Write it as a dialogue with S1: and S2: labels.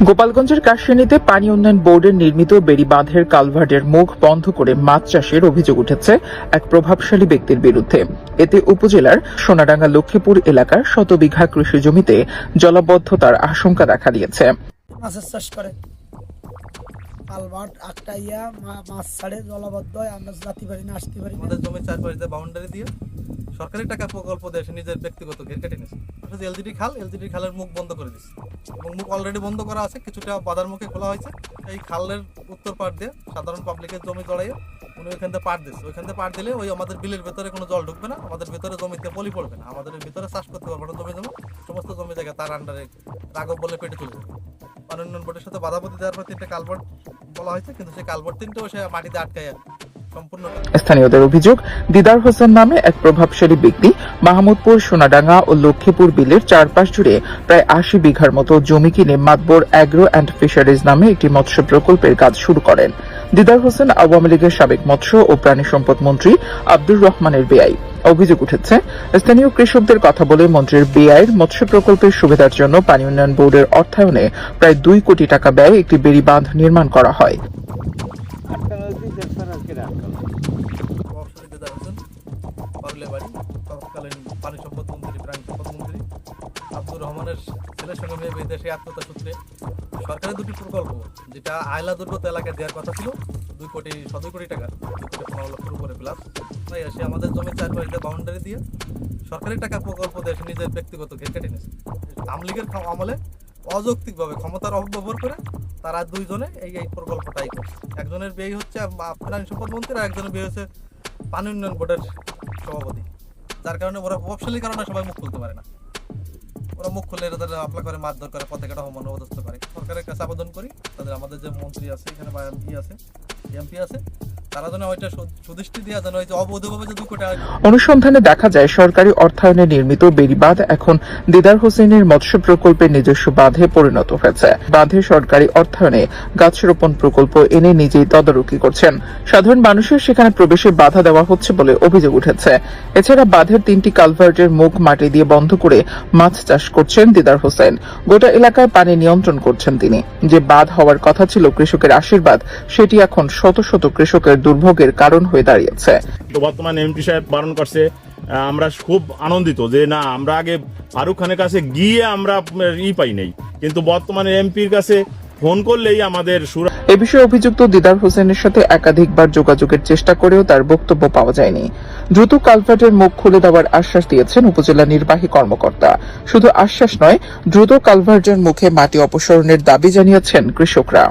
S1: গোপালগঞ্জের কাশিয়ানীতে পানি উন্নয়ন বোর্ডের নির্মিত বেড়িবাঁধের কালভার্টের মুখ বন্ধ করে মাছ চাষের অভিযোগ উঠেছে এক প্রভাবশালী ব্যক্তির বিরুদ্ধে। এতে উপজেলার সোনাডাঙ্গা লক্ষ্মীপুর এলাকার শত বিঘা কৃষি জমিতে জলাবদ্ধতার আশঙ্কা দেখা দিয়েছে।
S2: মাছের চাষ করে কালভার্ট আটকাইয়া মাছ ছাড়ে জলাবদ্ধ হয়, আমরা যাতে পারি না আসতে পারি।
S3: আমাদের জমি চারপাশে বাউন্ডারি দিয়ে সরকারি টাকা প্রকল্প দিয়ে নিজের ব্যক্তিগত ঘের কেটে নিয়েছে। এলজিডি খালের মুখ বন্ধ করে দিচ্ছে এবং মুখ অলরেডি বন্ধ করা আছে, কিছুটা বাধার মুখে খোলা হয়েছে। এই খালের উত্তর পাড় দিয়ে সাধারণ পাবলিকের জমি জড়াইয়ে উনি ওইখান থেকে পাড় দিচ্ছে। ওইখান থেকে পাড় দিলে ওই আমাদের বিলের ভেতরে কোনো জল ঢুকবে না, আমাদের ভেতরে জমিতে পলি পড়বে না, আমাদের ভিতরে চাষ করতে পারবে না। জমি সমস্ত জমি জায়গা তার আন্ডারে রাঘব বলে পেটে চলে যাবে। পানি উন্নয়ন বোর্ডের সাথে বাধাপতি দেওয়ার পর 3টে কালভার্ট বলা হয়েছে, কিন্তু সেই কালভার্ট 3টেও সে মাটিতে আটকায় সম্পূর্ণ।
S1: স্থানীয়দের অভিযোগ, দিদার হোসেন নামে এক প্রভাবশালী ব্যক্তি মাহমুদপুর, সোনাডাঙ্গা ও লক্ষ্মীপুর বিলের চারপাশ জুড়ে প্রায় 80 বিঘার মতো জমি কিনে মাতবর অ্যাগ্রো অ্যান্ড ফিশারিজ নামে একটি মৎস্য প্রকল্পের কাজ শুরু করেন। দিদার হোসেন আওয়ামী লীগের সাবেক মৎস্য ও প্রাণী সম্পদ মন্ত্রী আব্দুর রহমানের বেআই। অভিযোগ উঠেছে, স্থানীয় কৃষকদের কথা বলে মন্ত্রীর বেআইয়ের মৎস্য প্রকল্পের সুবিধার জন্য পানি উন্নয়ন বোর্ডের অর্থায়নে প্রায় 2 কোটি টাকা ব্যয়ে একটি বেড়িবাঁধ নির্মাণ করা হয়।
S3: পানি সম্পদ মন্ত্রী, প্রাণী সম্পদ মন্ত্রী আব্দুর রহমানের ছেলের সঙ্গে মেয়ে বিদেশে আত্মহত্যা সূত্রে সরকারের 2টি প্রকল্প, যেটা আয়লা দুর্গত এলাকায় দেওয়ার কথা ছিল 2 কোটি 17 কোটি টাকা, 2 কোটি 15 লক্ষের উপরে প্লাস, তাই সে আমাদের জমি চারপাশে বাউন্ডারি দিয়ে সরকারি টাকা প্রকল্প দিয়ে নিজের ব্যক্তিগত ঘের কেটে নিয়েছে। আওয়ামী লীগের আমলে অযৌক্তিকভাবে ক্ষমতার অপব্যবহার করে তারা দুইজনে এই প্রকল্পটাই করছে। একজনের বিয়ে হচ্ছে প্রাণী সম্পদ মন্ত্রী আর একজনের বিয়ে হচ্ছে পানি উন্নয়ন বোর্ডের সভাপতি, যার কারণে ওরা প্রভাবশালী কারণে সবাই মুখ খুলতে পারে না। ওরা মুখ খুললে এরা তাদের আপলা করে মারধর করে, পতাকাটা অবদস্থ করে। সরকারের কাছে আবেদন করি তাদের, আমাদের যে মন্ত্রী আছে এখানে বা এমপি আছে, তারা যেন ওইটা সুদৃষ্টি দেওয়া যেন ওই যে অবৈধভাবে যে 2 কোটি।
S1: অনুসন্ধানে দেখা যায়, সরকারি অর্থায়নে নির্মিত বেড়িবাঁধ এখন দিদার হোসেনের মৎস্য প্রকল্পের নিজস্ব বাঁধে পরিণত হয়েছে। বাঁধে সরকারি অর্থায়নে গাছ রোপণ প্রকল্প এনে নিজেই তদারকি করছেন। সাধারণ মানুষের সেখানে প্রবেশে বাধা দেওয়া হচ্ছে বলে অভিযোগ উঠেছে। এছাড়া বাঁধের 3টি কালভার্টের মুখ মাটি দিয়ে বন্ধ করে মাছ চাষ করছেন দিদার হোসেন। গোটা এলাকায় পানি নিয়ন্ত্রণ করছেন তিনি। যে বাঁধ হওয়ার কথা ছিল কৃষকের আশীর্বাদ, সেটি এখন শত শত কৃষকের দুর্ভোগের কারণ হয়ে দাঁড়িয়েছে।
S4: তো বর্তমানে এমপি সাহেব বারণ করছে, আমরা খুব আনন্দিত যে না, আমরা আগে ফারুক খানের কাছে গিয়ে আমরা পাই নাই, কিন্তু বর্তমানে এমপির কাছে ফোন করলেই আমাদের
S1: এ বিষয়ে অভিযুক্ত দিদার হোসেনের সাথে একাধিকবার যোগাযোগের চেষ্টা করেও তার বক্তব্য পাওয়া যায়নি। দ্রুত কালভার্টের মুখ খুলে দেওয়ার আশ্বাস দিয়েছেন উপজেলা নির্বাহী কর্মকর্তা। শুধু আশ্বাস নয়, দ্রুত কালভার্টের মুখে মাটি অপসারণের দাবি জানিয়েছেন কৃষকরা।